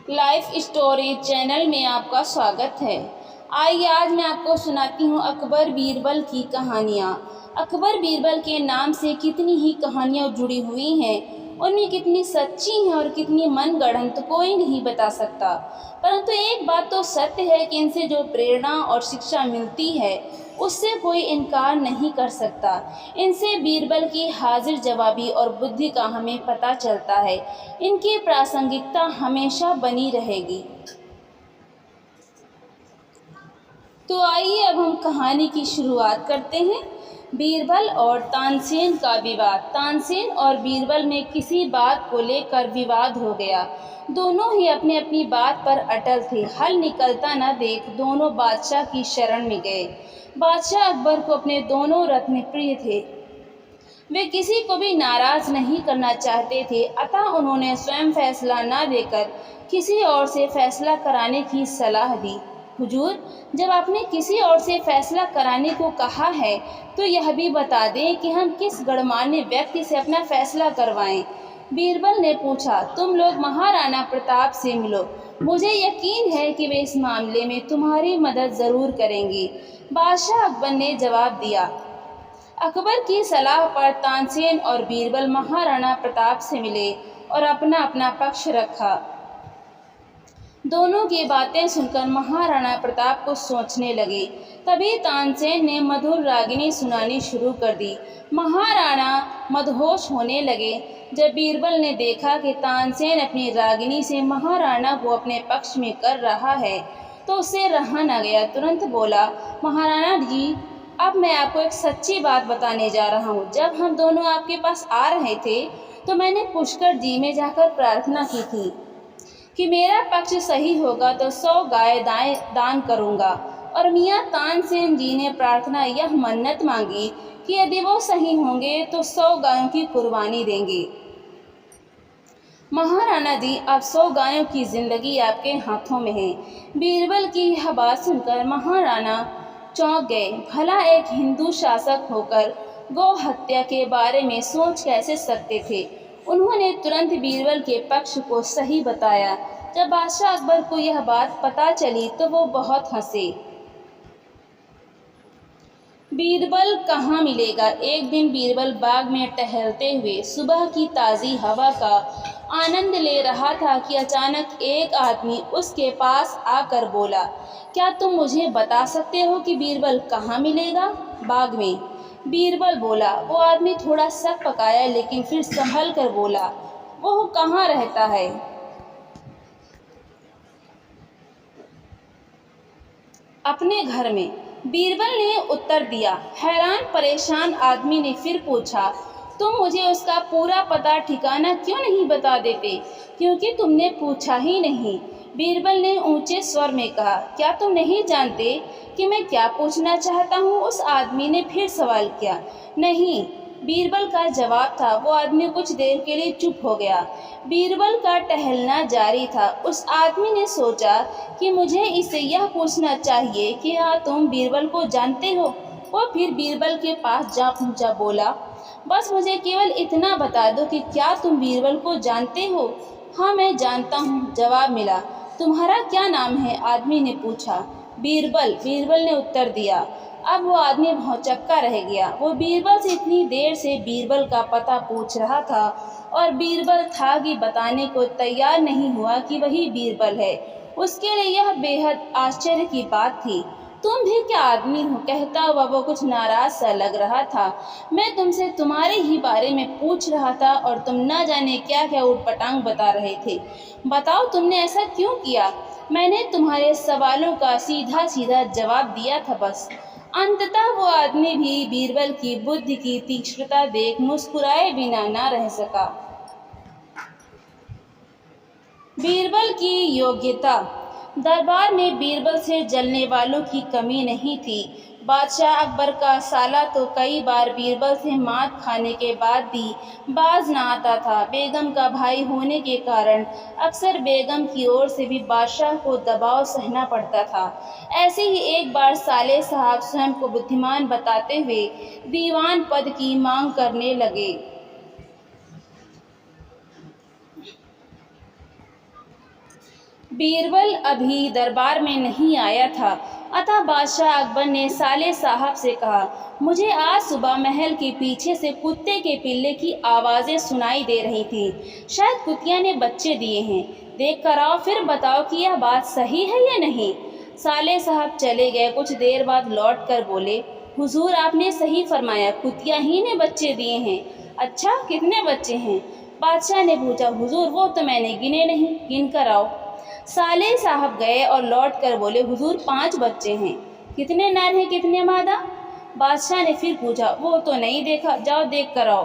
Life story channel में आपका स्वागत है। आइए आज मैं आपको सुनाती हूँ अकबर बीरबल की कहानियाँ। अकबर बीरबल के नाम से कितनी ही कहानियाँ जुड़ी हुई हैं, उनमें कितनी सच्ची हैं और कितनी मनगढ़ंत कोई नहीं बता सकता। परंतु एक बात तो सत्य है कि इनसे जो प्रेरणा और शिक्षा मिलती है उससे कोई इनकार नहीं कर सकता। इनसे बीरबल की हाजिर जवाबी और बुद्धि का हमें पता चलता है। इनकी प्रासंगिकता हमेशा बनी रहेगी। तो आइए अब हम कहानी की शुरुआत करते हैं। बीरबल और तानसेन का विवाद। तानसेन और बीरबल में किसी बात को लेकर विवाद हो गया। दोनों ही अपनी अपनी बात पर अटल थे। हल निकलता न देख दोनों बादशाह की शरण में गए। बादशाह अकबर को अपने दोनों रत्न प्रिय थे। वे किसी को भी नाराज नहीं करना चाहते थे, अतः उन्होंने स्वयं फैसला न देकर किसी और से फैसला कराने की सलाह दी। हुजूर, जब आपने किसी और से फैसला कराने को कहा है तो यह भी बता दें कि हम किस गणमान्य व्यक्ति से अपना फैसला करवाएं। बीरबल ने पूछा, तुम लोग महाराणा प्रताप से मिलो। मुझे यकीन है कि वे इस मामले में तुम्हारी मदद ज़रूर करेंगी। बादशाह अकबर ने जवाब दिया। अकबर की सलाह पर तानसेन और बीरबल महाराणा प्रताप से मिले और अपना अपना पक्ष रखा। दोनों की बातें सुनकर महाराणा प्रताप को सोचने लगे। तभी तानसेन ने मधुर रागिनी सुनानी शुरू कर दी। महाराणा मदहोश होने लगे। जब बीरबल ने देखा कि तानसेन अपनी रागिनी से महाराणा को अपने पक्ष में कर रहा है तो उसे रहा न गया। तुरंत बोला, महाराणा जी, अब मैं आपको एक सच्ची बात बताने जा रहा हूँ। जब हम दोनों आपके पास आ रहे थे तो मैंने पुष्कर जी में जाकर प्रार्थना की थी कि मेरा पक्ष सही होगा तो 100 गाय दान करूँगा, और मियाँ तानसेन जी ने प्रार्थना यह मन्नत मांगी कि यदि वो सही होंगे तो 100 गायों की कुर्बानी देंगे। महाराणा जी, अब 100 गायों की जिंदगी आपके हाथों में है। बीरबल की यह बात सुनकर महाराणा चौंक गए। भला एक हिंदू शासक होकर गौ हत्या के बारे में सोच कैसे सकते थे। उन्होंने तुरंत बीरबल के पक्ष को सही बताया। जब बादशाह अकबर को यह बात पता चली तो वो बहुत हंसे। बीरबल कहाँ मिलेगा। एक दिन बीरबल बाग में टहलते हुए सुबह की ताज़ी हवा का आनंद ले रहा था कि अचानक एक आदमी उसके पास आकर बोला, क्या तुम मुझे बता सकते हो कि बीरबल कहाँ मिलेगा। बाग में। बीरबल बोला। वो आदमी थोड़ा शक पकाया लेकिन फिर संभल कर बोला, वो कहाँ रहता है। अपने घर में, बीरबल ने उत्तर दिया। हैरान परेशान आदमी ने फिर पूछा, तुम मुझे उसका पूरा पता ठिकाना क्यों नहीं बता देते। क्योंकि तुमने पूछा ही नहीं। बीरबल ने ऊंचे स्वर में कहा, क्या तुम नहीं जानते कि मैं क्या पूछना चाहता हूँ। उस आदमी ने फिर सवाल किया। नहीं, बीरबल का जवाब था। वो आदमी कुछ देर के लिए चुप हो गया। बीरबल का टहलना जारी था। उस आदमी ने सोचा कि मुझे इससे यह पूछना चाहिए कि हाँ, तुम बीरबल को जानते हो। वो फिर बीरबल के पास जा पहुंचा। बोला, बस मुझे केवल इतना बता दो कि क्या तुम बीरबल को जानते हो। हाँ, मैं जानता हूँ, जवाब मिला। तुम्हारा क्या नाम है, आदमी ने पूछा। बीरबल, बीरबल ने उत्तर दिया। अब वो आदमी भौंचक्का रह गया। वो बीरबल से इतनी देर से बीरबल का पता पूछ रहा था और बीरबल था कि बताने को तैयार नहीं हुआ कि वही बीरबल है। उसके लिए यह बेहद आश्चर्य की बात थी। तुम भी क्या आदमी हो, कहता हुआ वो कुछ नाराज सा लग रहा था। मैं तुमसे तुम्हारे ही बारे में पूछ रहा था और तुम न जाने क्या क्या उटपटांग बता रहे थे। बताओ, तुमने ऐसा क्यों किया। मैंने तुम्हारे सवालों का सीधा सीधा जवाब दिया था बस। अंततः वो आदमी भी बीरबल की बुद्धि की तीक्ष्णता देख मुस्कुराए बिना न रह सका। बीरबल की योग्यता। दरबार में बीरबल से जलने वालों की कमी नहीं थी। बादशाह अकबर का साला तो कई बार बीरबल से मात खाने के बाद भी बाज न आता था। बेगम का भाई होने के कारण अक्सर बेगम की ओर से भी बादशाह को दबाव सहना पड़ता था। ऐसे ही एक बार साले साहब स्वयं को बुद्धिमान बताते हुए दीवान पद की मांग करने लगे। बीरबल अभी दरबार में नहीं आया था, अतः बादशाह अकबर ने साले साहब से कहा, मुझे आज सुबह महल के पीछे से कुत्ते के पिल्ले की आवाज़ें सुनाई दे रही थी। शायद कुतिया ने बच्चे दिए हैं। देख कर आओ, फिर बताओ कि यह बात सही है या नहीं। साले साहब चले गए। कुछ देर बाद लौट कर बोले, हुजूर आपने सही फरमाया, कुतिया ही ने बच्चे दिए हैं। अच्छा, कितने बच्चे हैं? बादशाह ने पूछा। हुजूर वो तो मैंने गिने नहीं, गिन कर आओ। साले साहब गए और लौट कर बोले, हुजूर 5 बच्चे हैं। कितने नर हैं, कितने मादा? बादशाह ने फिर पूछा। वो तो नहीं देखा, जाओ देख कर आओ।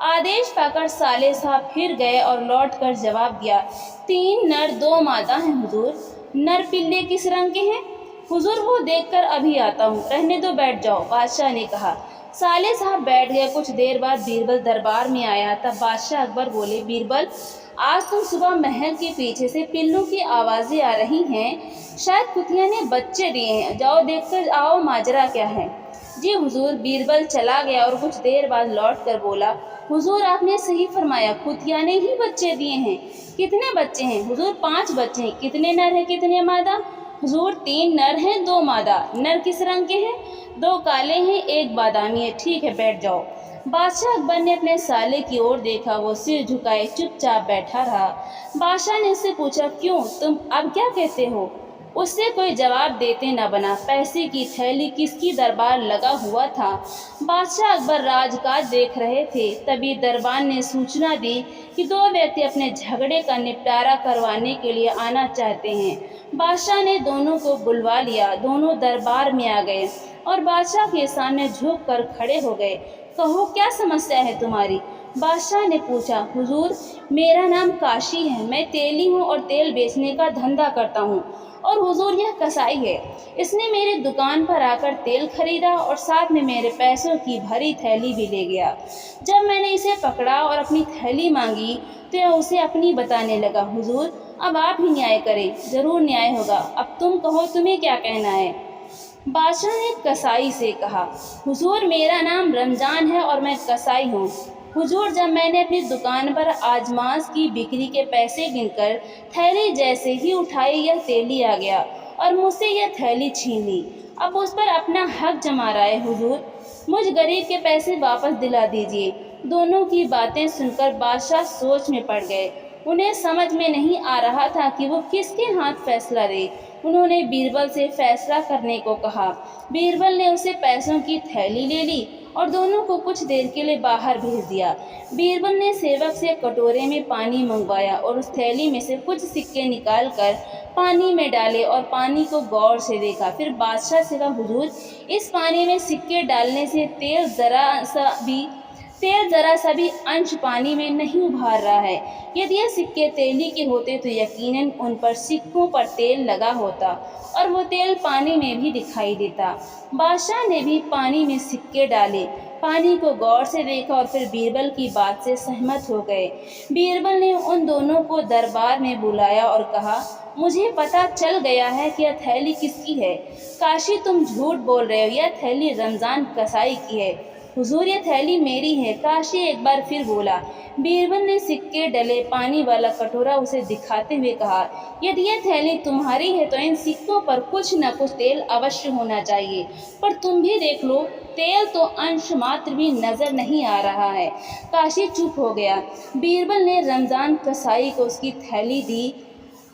आदेश पाकर साले साहब फिर गए और लौट कर जवाब दिया, 3 नर 2 मादा हैं हुजूर। नर पिल्ले किस रंग के हैं? हुजूर वो देखकर अभी आता हूँ, रहने दो, बैठ जाओ, बादशाह ने कहा। साले साहब बैठ गए। कुछ देर बाद बीरबल दरबार में आया। तब बादशाह अकबर बोले, बीरबल आज तुम सुबह महल के पीछे से पिल्लों की आवाज़ें आ रही हैं, शायद कुतिया ने बच्चे दिए हैं, जाओ देखकर आओ माजरा क्या है। जी हुजूर। बीरबल चला गया और कुछ देर बाद लौट कर बोला, हुजूर आपने सही फरमाया, कुतिया ने ही बच्चे दिए हैं। कितने बच्चे हैं? हुजूर 5 बच्चे हैं। कितने नर हैं, कितने मादा? हुजूर 3 नर हैं 2 मादा। नर किस रंग के हैं? 2 काले हैं, 1 बादामी है। ठीक है, बैठ जाओ। बादशाह अकबर ने अपने साले की ओर देखा। वो सिर झुकाए चुपचाप बैठा रहा। बादशाह ने उससे पूछा, क्यों, तुम अब क्या कहते हो? उससे कोई जवाब देते न बना। पैसे की थैली किसकी दरबार लगा हुआ था। बादशाह अकबर राजकाज देख रहे थे। तभी दरबार ने सूचना दी कि 2 व्यक्ति अपने झगड़े का निपटारा करवाने के लिए आना चाहते हैं। बादशाह ने दोनों को बुलवा लिया। दोनों दरबार में आ गए और बादशाह के सामने झुक कर खड़े हो गए। कहो, क्या समस्या है तुम्हारी? बादशाह ने पूछा। हुजूर मेरा नाम काशी है, मैं तेली हूँ और तेल बेचने का धंधा करता हूँ। और हुजूर यह कसाई है, इसने मेरी दुकान पर आकर तेल खरीदा और साथ में मेरे पैसों की भरी थैली भी ले गया। जब मैंने इसे पकड़ा और अपनी थैली मांगी तो यह उसे अपनी बताने लगा। हुजूर अब आप ही न्याय करें, जरूर न्याय होगा। अब तुम कहो, तुम्हें क्या कहना है? बादशाह ने कसाई से कहा, हुजूर मेरा नाम रमजान है और मैं कसाई हूँ। हुजूर जब मैंने अपनी दुकान पर आज मांस की बिक्री के पैसे गिनकर थैली जैसे ही उठाई, यह तेली आ गया और मुझसे यह थैली छीन ली। अब उस पर अपना हक जमा रहा है। हुजूर मुझ गरीब के पैसे वापस दिला दीजिए। दोनों की बातें सुनकर बादशाह सोच में पड़ गए। उन्हें समझ में नहीं आ रहा था कि वो किसके हाथ फैसला दे। उन्होंने बीरबल से फैसला करने को कहा। बीरबल ने उसे पैसों की थैली ले ली और दोनों को कुछ देर के लिए बाहर भेज दिया। बीरबल ने सेवक से कटोरे में पानी मंगवाया और उस थैली में से कुछ सिक्के निकालकर पानी में डाले और पानी को गौर से देखा। फिर बादशाह से कहा, हुजूर इस पानी में सिक्के डालने से तेल जरा सा भी अंश पानी में नहीं उभार रहा है। यदि ये सिक्के तेली के होते तो यकीनन उन पर सिक्कों पर तेल लगा होता और वो तेल पानी में भी दिखाई देता। बादशाह ने भी पानी में सिक्के डाले, पानी को गौर से देखा और फिर बीरबल की बात से सहमत हो गए। बीरबल ने उन दोनों को दरबार में बुलाया और कहा, मुझे पता चल गया है कि यह थैली किसकी है। काशी तुम झूठ बोल रहे हो, यह थैली रमजान कसाई की है। हुजूर यह थैली मेरी है, काशी एक बार फिर बोला। बीरबल ने सिक्के डले पानी वाला कटोरा उसे दिखाते हुए कहा, यदि यह थैली तुम्हारी है तो इन सिक्कों पर कुछ न कुछ तेल अवश्य होना चाहिए, पर तुम भी देख लो, तेल तो अंश मात्र भी नजर नहीं आ रहा है। काशी चुप हो गया। बीरबल ने रमजान कसाई को उसकी थैली दी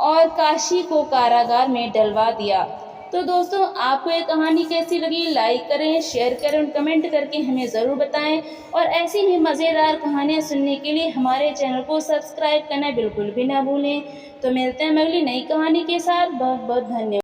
और काशी को कारागार में डलवा दिया। तो दोस्तों, आपको ये कहानी कैसी लगी? लाइक करें, शेयर करें और कमेंट करके हमें ज़रूर बताएं। और ऐसी ही मज़ेदार कहानियाँ सुनने के लिए हमारे चैनल को सब्सक्राइब करना बिल्कुल भी ना भूलें। तो मिलते हैं अगली नई कहानी के साथ। बहुत बहुत धन्यवाद।